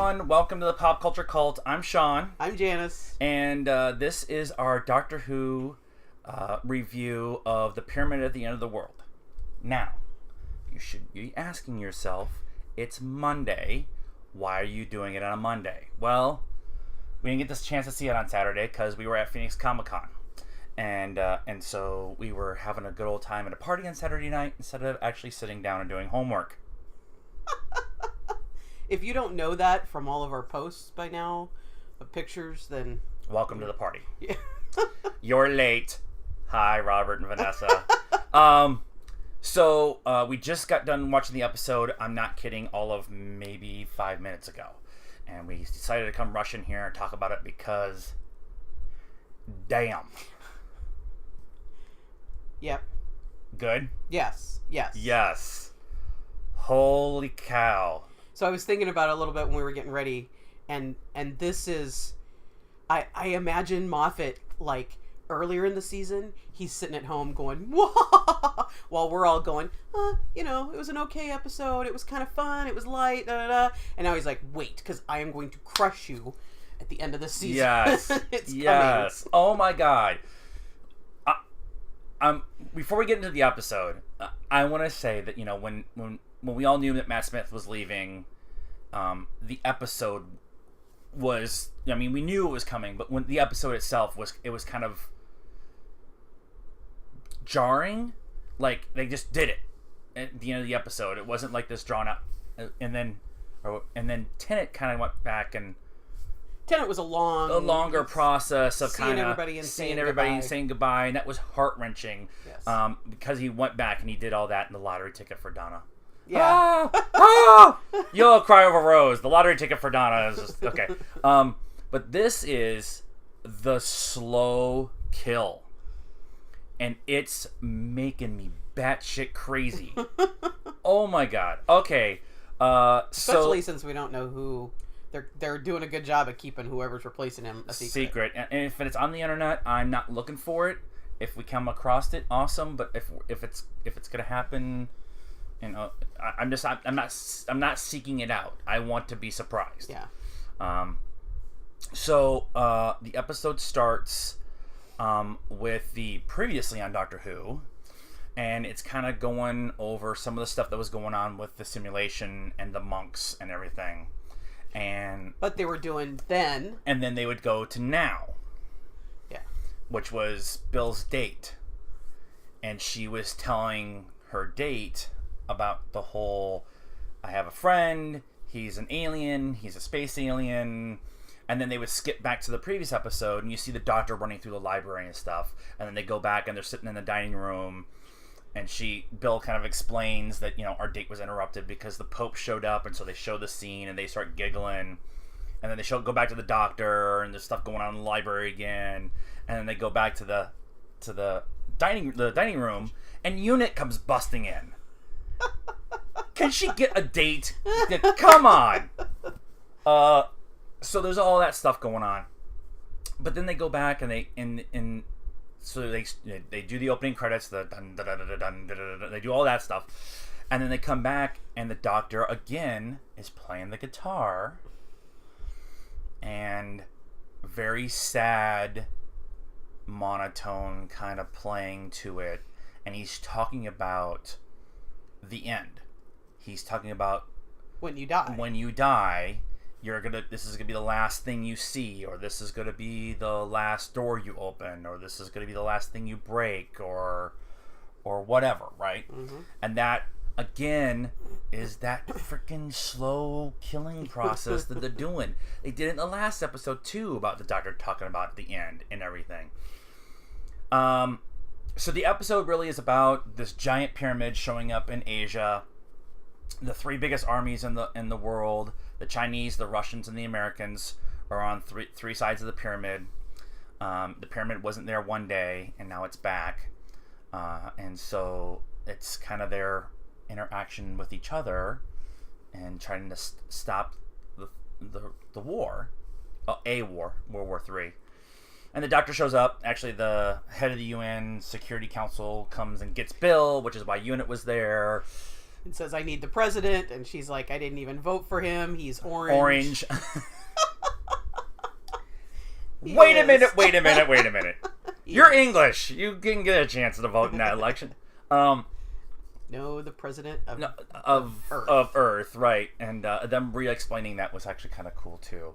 everyone. Welcome to the Pop Culture Cult. I'm Sean. I'm Janice. And this is our Doctor Who review of The Pyramid at the End of the World. Now, you should be asking yourself, it's Monday. Why are you doing it on a Monday? Well, we didn't get this chance to see it on Saturday because we were at Phoenix Comic-Con. And so we were having a good old time at a party on Saturday night instead of actually sitting down and doing homework. If you don't know that from all of our posts by now of pictures, then... Welcome to the party. Yeah. You're late. Hi, Robert and Vanessa. So we just got done watching the episode, I'm not kidding, all of maybe 5 minutes ago. And we decided to come rush in here and talk about it because... Damn. Yep. Good? Yes. Yes. Holy cow. So I was thinking about it a little bit when we were getting ready, and this is... I imagine Moffat, like, earlier in the season, he's sitting at home going, wah! While we're all going, it was an okay episode, it was kind of fun, it was light, da-da-da. And now he's like, wait, because I am going to crush you at the end of the season. Yes. It's yes. coming. Oh my god. Before we get into the episode, I want to say that, when we all knew that Matt Smith was leaving, the episode was, we knew it was coming, but when the episode itself was kind of jarring. Like, they just did it at the end of the episode. It wasn't like this drawn out, and then Tennant kind of went back, and Tennant was a longer process of seeing everybody and saying goodbye, and that was heart-wrenching. Yes. Because he went back and he did all that in the lottery ticket for Donna. Yeah. You'll cry over Rose. The lottery ticket for Donna is just okay. But this is the slow kill, and it's making me batshit crazy. Oh my god. Okay. Especially since we don't know who. They're doing a good job at keeping whoever's replacing him a secret. And if it's on the internet, I'm not looking for it. If we come across it, awesome. But if it's gonna happen, I'm not seeking it out. I want to be surprised. Yeah. So the episode starts with the previously on Doctor Who, and it's kind of going over some of the stuff that was going on with the simulation and the monks and everything. And what they were doing then. And then they would go to now. Yeah. Which was Bill's date. And she was telling her date about the whole, I have a friend, he's an alien, he's a space alien. And then they would skip back to the previous episode, and you see the doctor running through the library and stuff. And then they go back, and they're sitting in the dining room. And Bill kind of explains that, our date was interrupted because the Pope showed up, and so they show the scene, and they start giggling. And then they go back to the doctor, and there's stuff going on in the library again. And then they go back to the dining room, and Unit comes busting in. Can she get a date? Come on! So there's all that stuff going on. But then they go back, and so they do the opening credits, the dun, dun, dun, dun, dun, dun, dun, dun, they do all that stuff, and then they come back, and the doctor again is playing the guitar, and very sad, monotone kind of playing to it, and he's talking about the end. He's talking about when you die. This is gonna be the last thing you see, or this is gonna be the last door you open, or this is gonna be the last thing you break, or whatever, right? Mm-hmm. And that again is that freaking slow killing process that they're doing. They did it in the last episode too, about the doctor talking about the end and everything. So the episode really is about this giant pyramid showing up in Asia. The three biggest armies in the world, the Chinese, the Russians, and the Americans, are on three sides of the pyramid. The pyramid wasn't there one day, and now it's back. And so it's kind of their interaction with each other and trying to stop the war. World War III. And the doctor shows up. Actually, the head of the UN Security Council comes and gets Bill, which is why Unit was there. And says, I need the president. And she's like, I didn't even vote for him. He's orange. Orange. Wait a minute. You're English. You can get a chance to vote in that election. No, the president of Earth. Of Earth, right. And them re-explaining that was actually kind of cool, too.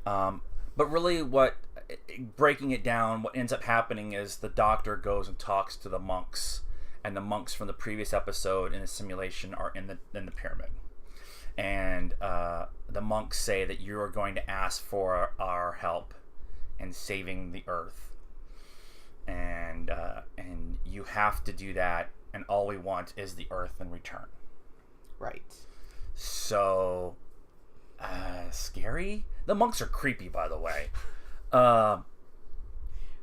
But really breaking it down, what ends up happening is the doctor goes and talks to the monks. And the monks from the previous episode in the simulation are in the pyramid. And the monks say that you are going to ask for our help in saving the Earth. And you have to do that. And all we want is the Earth in return. Right. So, scary? The monks are creepy, by the way.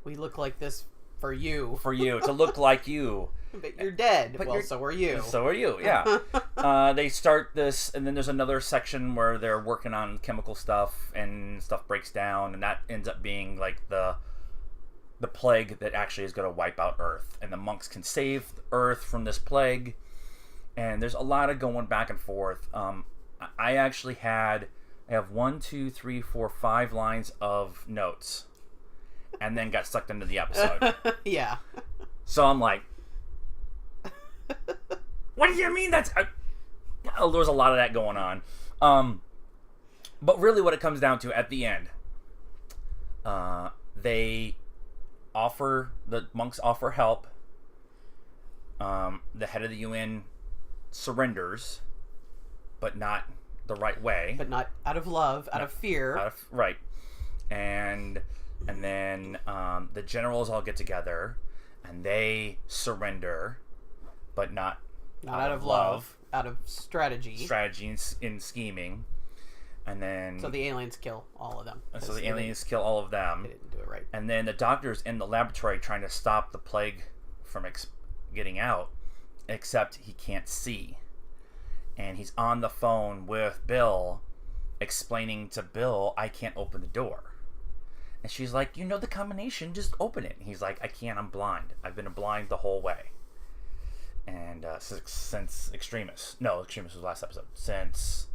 We look like this for you. For you, to look like you. But you're dead. So are you. So are you, yeah. They start this, and then there's another section where they're working on chemical stuff, and stuff breaks down, and that ends up being like the plague that actually is going to wipe out Earth. And the monks can save Earth from this plague. And there's a lot of going back and forth. I actually have 5 lines of notes. And then got sucked into the episode. Yeah. So I'm like, what do you mean that's... there was a lot of that going on. But really what it comes down to at the end, the monks offer help. The head of the UN surrenders, but not the right way. But not out of love, out of fear. Right. And then the generals all get together, and they surrender, but not out of love, out of strategy. Strategy in scheming. And then... So the aliens kill all of them. So the aliens kill all of them. They didn't do it right. And then the doctor's in the laboratory trying to stop the plague from getting out, except he can't see. And he's on the phone with Bill, explaining to Bill, I can't open the door. And she's like, you know the combination, just open it. And he's like, I can't, I'm blind. I've been blind the whole way. And since Extremis was the last episode. Since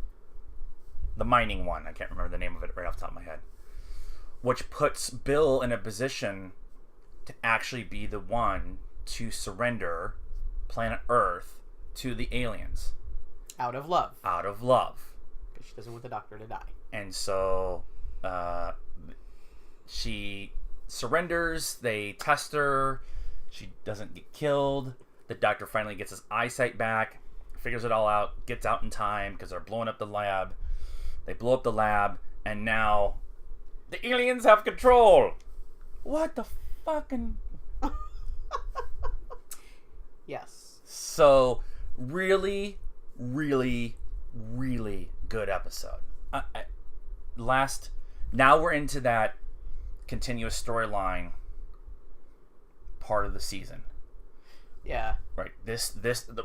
the mining one, I can't remember the name of it right off the top of my head. Which puts Bill in a position to actually be the one to surrender planet Earth to the aliens. Out of love. Out of love. Because she doesn't want the doctor to die. And so she surrenders. They test her. She doesn't get killed. The doctor finally gets his eyesight back, figures it all out, gets out in time because they're blowing up the lab. They blow up the lab, and now the aliens have control. What the fucking... Yes. So, really, really, really good episode. Now we're into that continuous storyline part of the season. Yeah. Right.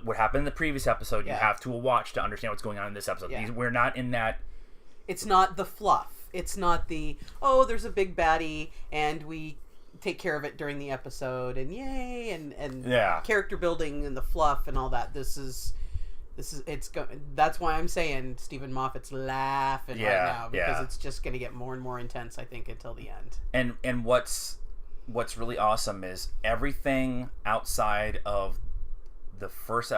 What happened in the previous episode, Yeah. you have to watch to understand what's going on in this episode. Yeah. We're not in that... It's not the fluff. It's not the, there's a big baddie, and we take care of it during the episode, and yay, and Yeah. character building and the fluff and all that. That's why I'm saying Stephen Moffat's laughing right now, because it's just going to get more and more intense, I think, until the end. And what's really awesome is everything outside of the first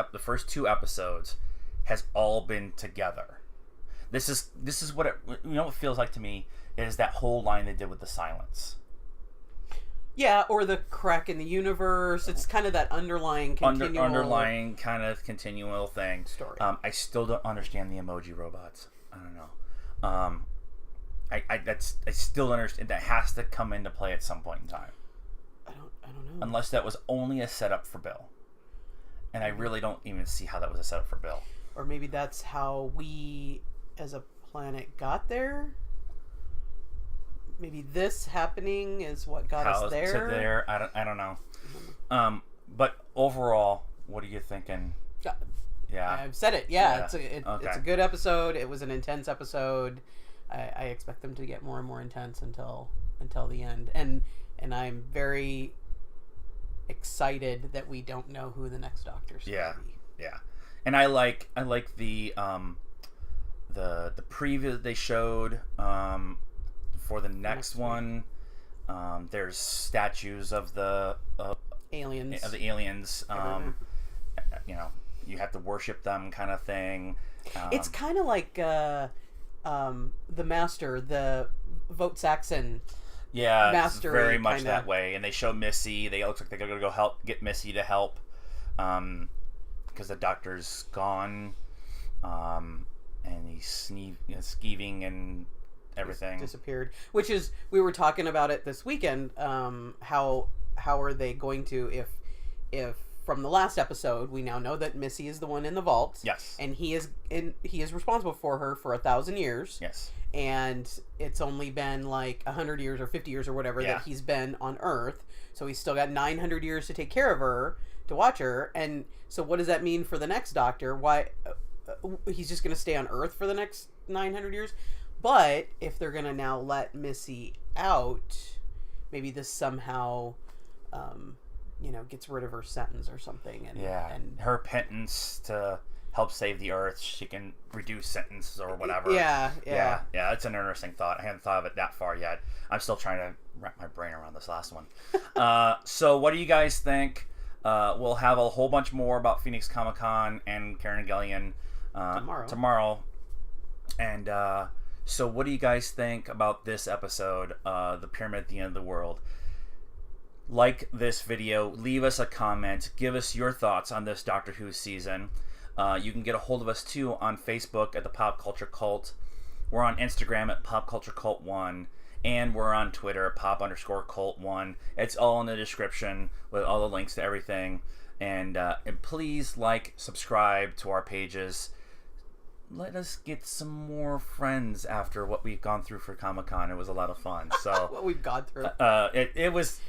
2 episodes has all been together. This is what it feels like to me is that whole line they did with the silence. Yeah, or the crack in the universe. It's kind of that underlying continual... underlying kind of continual thing. Story. I still don't understand the emoji robots. I don't know. I still don't understand. That has to come into play at some point in time. I don't know. Unless that was only a setup for Bill. And I really don't even see how that was a setup for Bill. Or maybe that's how we, as a planet, got there. Maybe this happening is what got us there. To there, I don't know. But overall, what are you thinking? Yeah, I've said it. Yeah. Okay. It's a good episode. It was an intense episode. I expect them to get more and more intense until the end. And I'm very excited that we don't know who the next Doctor's going to be. Yeah. And I like the preview that they showed for the next one. There's statues of the aliens. You know, you have to worship them, kind of thing. It's kind of like the Master, the Vote Saxon. Yeah, Mastery, it's very much kinda. that way. And they show Missy. They look like they're gonna go get Missy to help, because the doctor's gone, and he's skeeving and everything. Disappeared. Which is, we were talking about it this weekend. How are they going to, if from the last episode we now know that Missy is the one in the vault. Yes. And he is responsible for her for 1,000 years. Yes. And it's only been like 100 years or 50 years or whatever that he's been on Earth. So he's still got 900 years to take care of her, to watch her. And so what does that mean for the next Doctor? Why he's just going to stay on Earth for the next 900 years? But if they're going to now let Missy out, maybe this somehow, gets rid of her sentence or something. And her penance to help save the Earth, she can reduce sentences or whatever. Yeah. That's an interesting thought. I hadn't thought of it that far yet. I'm still trying to wrap my brain around this last one. So what do you guys think? We'll have a whole bunch more about Phoenix Comic-Con and Karen Gillian tomorrow. And so what do you guys think about this episode, The Pyramid at the End of the World? Like this video, leave us a comment, give us your thoughts on this Doctor Who season. You can get a hold of us too on Facebook at the Pop Culture Cult. We're on Instagram at Pop Culture Cult 1, and we're on Twitter at Pop_Cult 1. It's all in the description with all the links to everything. And please subscribe to our pages. Let us get some more friends after what we've gone through for Comic-Con. It was a lot of fun. So what we've gone through. It was.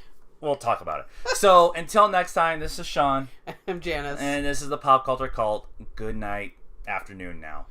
We'll talk about it. So until next time, this is Sean. I'm Janice. And this is the Pop Culture Cult. Good night, afternoon now.